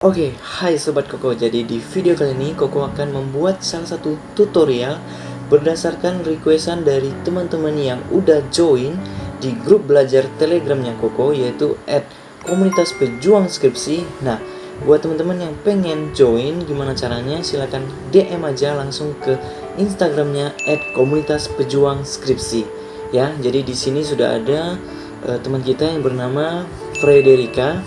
Oke, hai Sobat Koko. Jadi di video kali ini Koko akan membuat salah satu tutorial berdasarkan requestan dari teman-teman yang udah join di grup belajar Telegramnya Koko, yaitu @komunitas pejuang skripsi. Nah, buat teman-teman yang pengen join, gimana caranya? Silahkan DM aja langsung ke Instagramnya @komunitas pejuang skripsi. Ya, jadi di sini sudah ada teman kita yang bernama Frederica.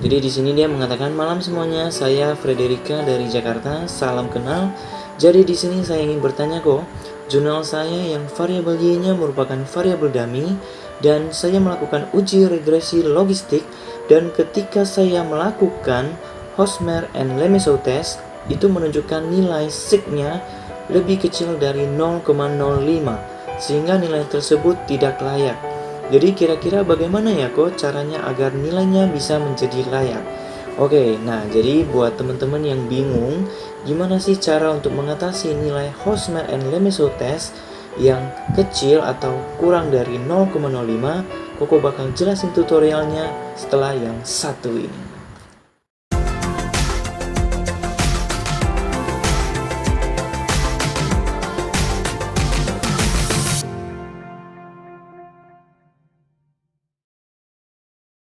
Jadi di sini dia mengatakan, "Malam semuanya, saya Frederica dari Jakarta. Salam kenal. Jadi di sini saya ingin bertanya kok, jurnal saya yang variabel Y-nya merupakan variabel dummy dan saya melakukan uji regresi logistik, dan ketika saya melakukan Hosmer and Lemesow test itu menunjukkan nilai sig-nya lebih kecil dari 0,05 sehingga nilai tersebut tidak layak. Jadi kira-kira bagaimana ya kok caranya agar nilainya bisa menjadi layak?" Oke, nah jadi buat teman-teman yang bingung gimana sih cara untuk mengatasi nilai Hosmer and Lemesow test yang kecil atau kurang dari 0,05, Koko bakal jelasin tutorialnya setelah yang satu ini.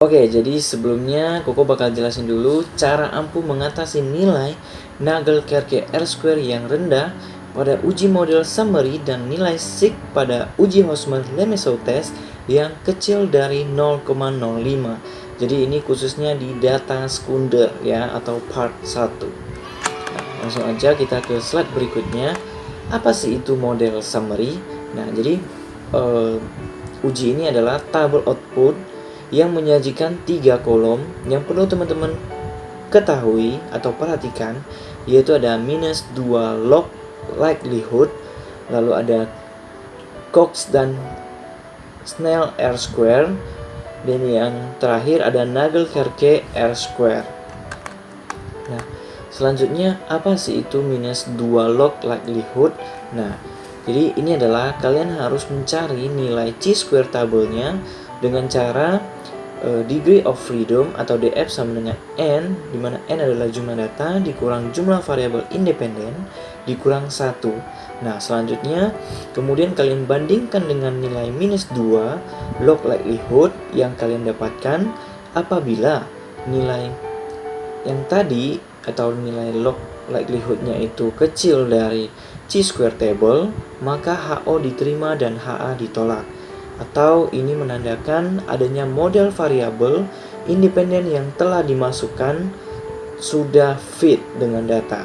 Oke, jadi sebelumnya Koko bakal jelasin dulu cara ampuh mengatasi nilai Nagelkerke R-square yang rendah pada uji model summary dan nilai sig pada uji Hosmer-Lemesow test yang kecil dari 0,05. Jadi ini khususnya di data sekunder ya, atau part 1. Nah, langsung aja kita ke slide berikutnya. Apa sih itu model summary? Nah, jadi uji ini adalah tabel output yang menyajikan 3 kolom yang perlu teman-teman ketahui atau perhatikan, yaitu ada -2 log likelihood, lalu ada Cox dan Snell R-square, dan yang terakhir ada Nagelkerke R-square. Nah, selanjutnya apa sih itu -2 log likelihood? Nah, jadi ini adalah kalian harus mencari nilai chi-square tabelnya dengan cara degree of freedom atau DF sama dengan N, di mana N adalah jumlah data dikurang jumlah variabel independen dikurang 1. Nah, selanjutnya kemudian kalian bandingkan dengan nilai -2 log likelihood yang kalian dapatkan apabila nilai yang tadi atau nilai log likelihoodnya itu kecil dari chi-square table, maka HO diterima dan HA ditolak. Atau ini menandakan adanya model variabel independen yang telah dimasukkan sudah fit dengan data.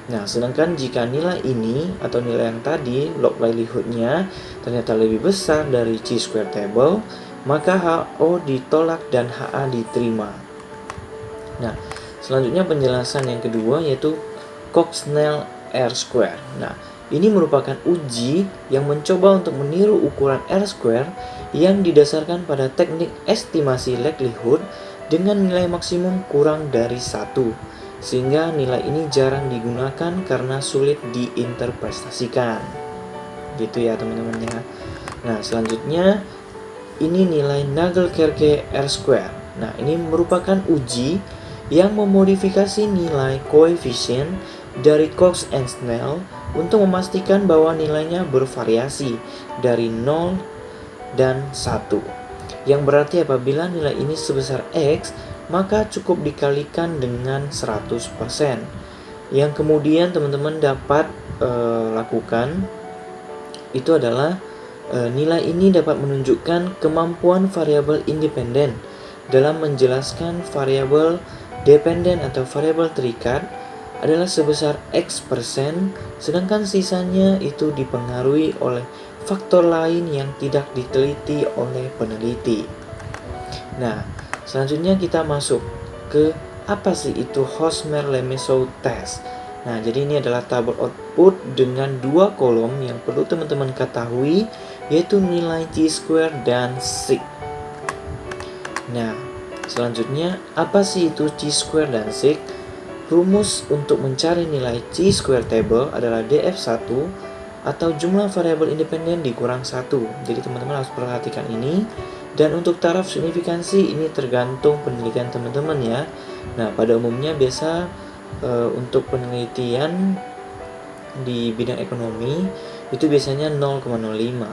Nah, sedangkan jika nilai ini atau nilai yang tadi log likelihoodnya ternyata lebih besar dari chi-square table, maka HO ditolak dan HA diterima. Nah, selanjutnya penjelasan yang kedua yaitu Cox-Snell R-square. Nah, ini merupakan uji yang mencoba untuk meniru ukuran R-square yang didasarkan pada teknik estimasi likelihood dengan nilai maksimum kurang dari 1, sehingga nilai ini jarang digunakan karena sulit diinterpretasikan. Gitu ya teman-teman ya. Nah, selanjutnya ini nilai Nagelkerke R-square. Nah, ini merupakan uji yang memodifikasi nilai koefisien dari Cox and Snell untuk memastikan bahwa nilainya bervariasi dari 0 dan 1. Yang berarti apabila nilai ini sebesar X, maka cukup dikalikan dengan 100%. Yang kemudian teman-teman dapat lakukan itu adalah nilai ini dapat menunjukkan kemampuan variabel independen dalam menjelaskan variabel dependen atau variabel terikat adalah sebesar X%, sedangkan sisanya itu dipengaruhi oleh faktor lain yang tidak diteliti oleh peneliti. Nah, selanjutnya kita masuk ke apa sih itu Hosmer-Lemesow test. Nah, jadi ini adalah tabel output dengan 2 kolom yang perlu teman-teman ketahui, yaitu nilai chi-square dan sig. Nah, selanjutnya apa sih itu chi-square dan sig? Rumus untuk mencari nilai chi-square table adalah DF1 atau jumlah variabel independen dikurang 1. Jadi teman-teman harus perhatikan ini. Dan untuk taraf signifikansi ini tergantung penelitian teman-teman ya. Nah, pada umumnya biasa untuk penelitian di bidang ekonomi itu biasanya 0,05.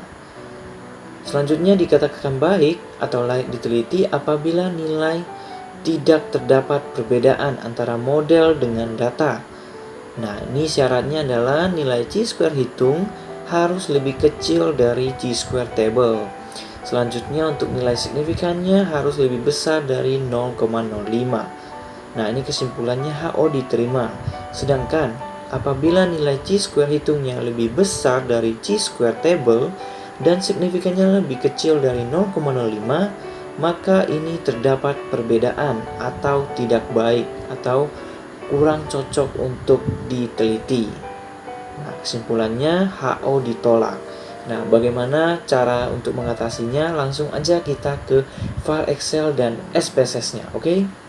Selanjutnya dikatakan baik atau layak diteliti apabila nilai tidak terdapat perbedaan antara model dengan data. Nah, ini syaratnya adalah nilai chi-square hitung harus lebih kecil dari chi-square table. Selanjutnya untuk nilai signifikannya harus lebih besar dari 0,05. Nah, ini kesimpulannya HO diterima. Sedangkan apabila nilai chi-square hitungnya lebih besar dari chi-square table dan signifikannya lebih kecil dari 0,05, maka ini terdapat perbedaan atau tidak baik atau kurang cocok untuk diteliti. Nah, kesimpulannya HO ditolak. Nah, bagaimana cara untuk mengatasinya? Langsung aja kita ke file Excel dan SPSS-nya, oke?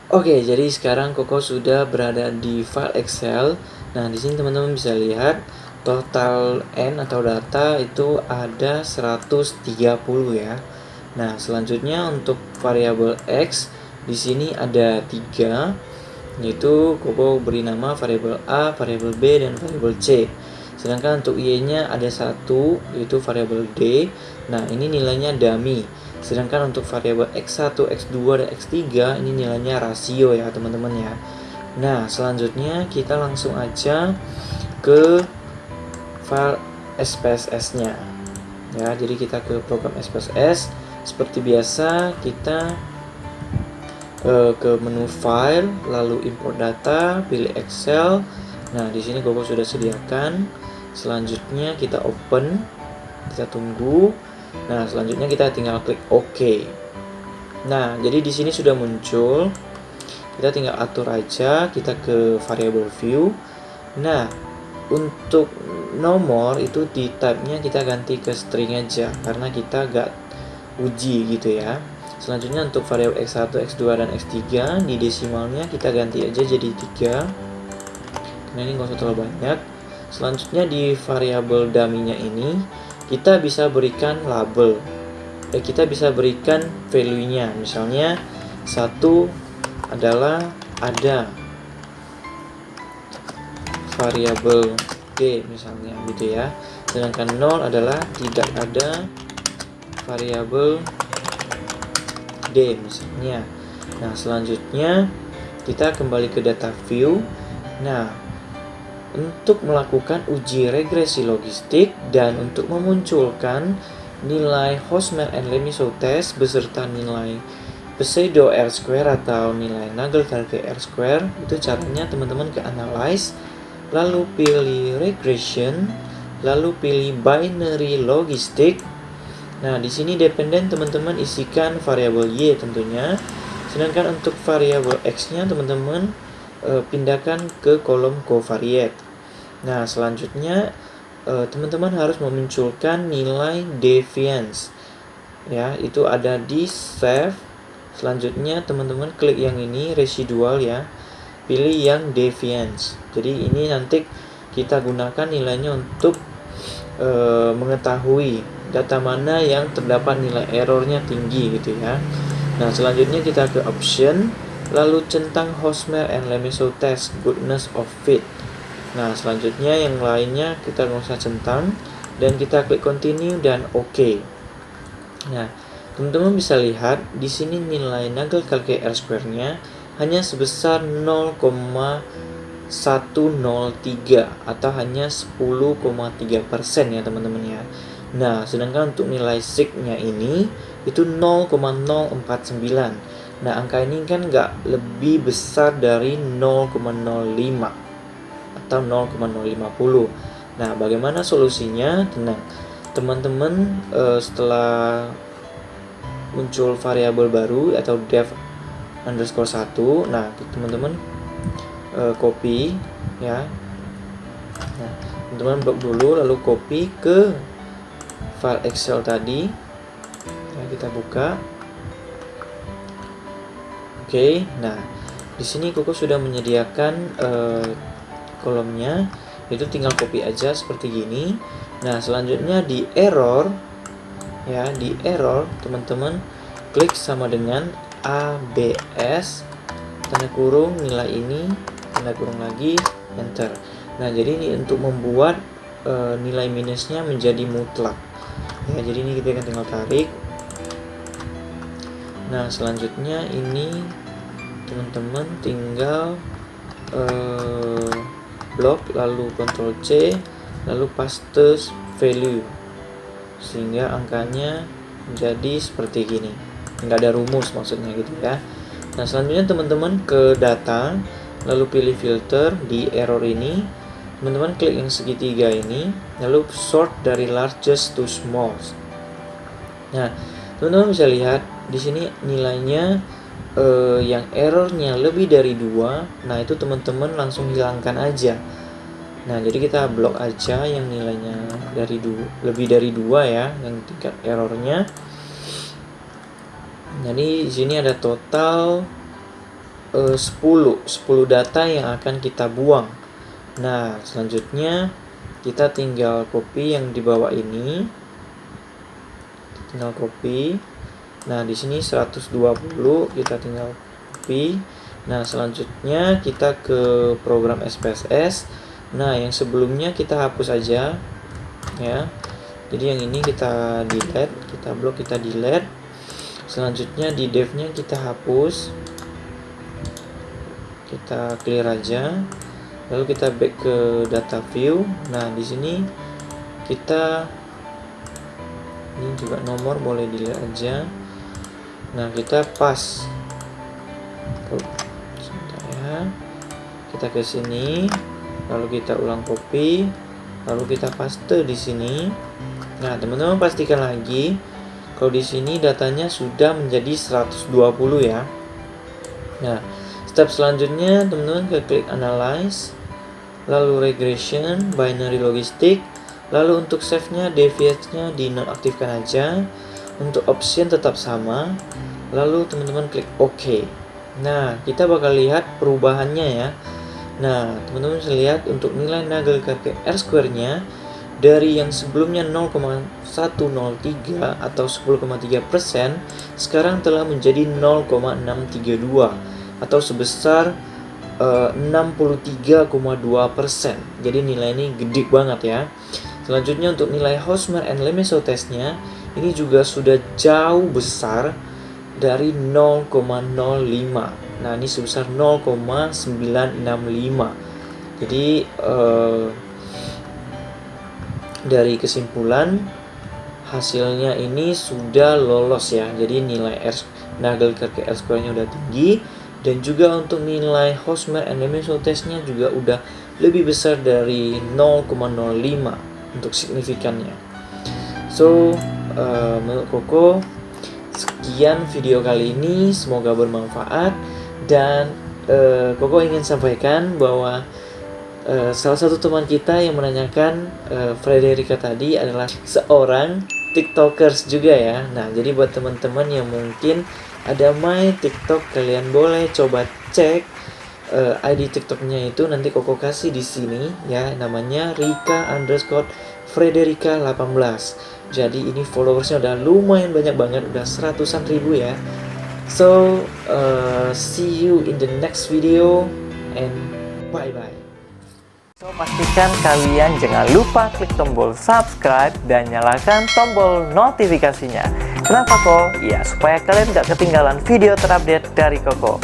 Oke, jadi sekarang Koko sudah berada di file Excel. Nah, di sini teman-teman bisa lihat total N atau data itu ada 130 ya. Nah, selanjutnya untuk variabel X di sini ada 3, yaitu Koko beri nama variabel A, variabel B, dan variabel C. Sedangkan untuk Y-nya ada 1, yaitu variabel D. Nah, ini nilainya dummy. Sedangkan untuk variabel X1, X2, dan X3 ini nilainya rasio ya teman-teman ya. Nah, selanjutnya kita langsung aja ke file SPSS-nya. Ya, jadi kita ke program SPSS. Seperti biasa kita ke menu file, lalu import data, pilih Excel. Nah, di sini Koko sudah sediakan. Selanjutnya kita open, kita tunggu. Nah, selanjutnya kita tinggal klik OK. Nah, jadi di sini sudah muncul. Kita tinggal atur aja, kita ke variable view. Nah, untuk nomor itu di type-nya kita ganti ke string aja karena kita gak uji gitu ya. Selanjutnya untuk variabel X1, X2, dan X3 di desimalnya kita ganti aja jadi 3 karena ini nggak usah terlalu banyak. Selanjutnya di variabel dummy-nya ini kita bisa berikan label. Kita bisa berikan value-nya. Misalnya 1 adalah ada variabel D misalnya gitu ya. Sedangkan 0 adalah tidak ada variabel D misalnya. Nah, selanjutnya kita kembali ke data view. Nah, untuk melakukan uji regresi logistik dan untuk memunculkan nilai Hosmer and Lemieux test beserta nilai pseudo R-square atau nilai Nagelkerke R-square, itu caranya teman-teman ke analyze, lalu pilih regression, lalu pilih binary logistik. Nah, di sini dependen teman-teman isikan variabel Y tentunya. Sedangkan untuk variabel X-nya teman-teman pindahkan ke kolom covariate. Nah, selanjutnya teman-teman harus memunculkan nilai deviance. Ya, itu ada di save. Selanjutnya teman-teman klik yang ini residual ya. Pilih yang deviance. Jadi ini nanti kita gunakan nilainya untuk mengetahui data mana yang terdapat nilai errornya tinggi gitu ya. Nah, selanjutnya kita ke option, lalu centang Hosmer and Lemieux test goodness of fit. Nah, selanjutnya yang lainnya kita nggak usah centang dan kita klik continue dan OK. Nah, teman-teman bisa lihat di sini nilai Nagelkerke R-square-nya hanya sebesar 0,103 atau hanya 10,3% ya teman-teman ya. Nah, sedangkan untuk nilai sig-nya ini itu 0,049. Nah, angka ini kan nggak lebih besar dari 0,05 atau 0,050. Nah, bagaimana solusinya? Tenang, teman-teman setelah muncul variabel baru atau dev_1, nah teman-teman copy ya. Nah, teman-teman blok dulu lalu copy ke file Excel tadi. Nah, kita buka. Oke, nah di sini Koko sudah menyediakan kolomnya, itu tinggal copy aja seperti gini. Nah, selanjutnya di error ya, di error teman-teman klik sama dengan ABS tanda kurung, nilai ini, tanda kurung lagi, enter. Nah, jadi ini untuk membuat nilai minusnya menjadi mutlak. Ya, jadi ini kita tinggal tarik. Nah, selanjutnya ini teman-teman tinggal blok, lalu Ctrl C, lalu paste value, sehingga angkanya menjadi seperti gini. Nggak ada rumus maksudnya gitu ya. Nah, selanjutnya teman-teman ke data, lalu pilih filter di error ini. Teman-teman klik yang segitiga ini, lalu sort dari largest to smallest. Nah, teman-teman bisa lihat di sini nilainya yang errornya lebih dari 2. Nah, itu teman-teman langsung hilangkan aja. Nah, jadi kita blok aja yang nilainya lebih dari 2 ya, yang tingkat errornya. Jadi di sini ada total 10 data yang akan kita buang. Nah, selanjutnya kita tinggal copy yang di bawah ini. Tinggal copy. Nah, di sini 120 kita tinggal copy. Nah, selanjutnya kita ke program SPSS. Nah, yang sebelumnya kita hapus aja ya. Jadi yang ini kita delete, kita blok, kita delete. Selanjutnya di dev-nya kita hapus. Kita clear aja. Lalu kita back ke data view. Nah, di sini kita ini juga nomor boleh dilihat aja. Nah, kita pas. Sebentar ya. Kita ke sini, lalu kita ulang copy, lalu kita paste di sini. Nah, teman-teman pastikan lagi kalau di sini datanya sudah menjadi 120 ya. Nah, step selanjutnya teman-teman klik analyze, lalu regression, binary logistic, lalu untuk save-nya, deviate-nya dinonaktifkan aja. Untuk option tetap sama, lalu teman-teman klik OK. Nah, kita bakal lihat perubahannya ya. Nah, teman-teman bisa lihat untuk nilai Nagel Kerke R-square-nya dari yang sebelumnya 0,103 atau 10,3%, sekarang telah menjadi 0,632 atau sebesar 63,2%. Jadi nilai ini gede banget ya. Selanjutnya untuk nilai Hosmer and Lemeso test-nya ini juga sudah jauh besar dari 0,05. Nah, ini sebesar 0,965. Jadi dari kesimpulan hasilnya ini sudah lolos ya. Jadi nilai Nagel Kerke R-square-nya udah tinggi, dan juga untuk nilai Hosmer and Lemeso test-nya juga udah lebih besar dari 0,05 untuk signifikannya. So, menurut Koko, sekian video kali ini, semoga bermanfaat. Dan Koko ingin sampaikan bahwa salah satu teman kita yang menanyakan Frederica tadi adalah seorang TikTokers juga ya. Nah, jadi buat teman-teman yang mungkin ada main TikTok, kalian boleh coba cek ID TikToknya itu, nanti Koko kasih di sini ya, namanya Rika_Frederica18. Jadi ini followersnya udah lumayan banyak banget, udah 100-an ribu ya. So see you in the next video and bye bye. So pastikan kalian jangan lupa klik tombol subscribe dan nyalakan tombol notifikasinya. Kenapa kok? Ya supaya kalian gak ketinggalan video terupdate dari Koko.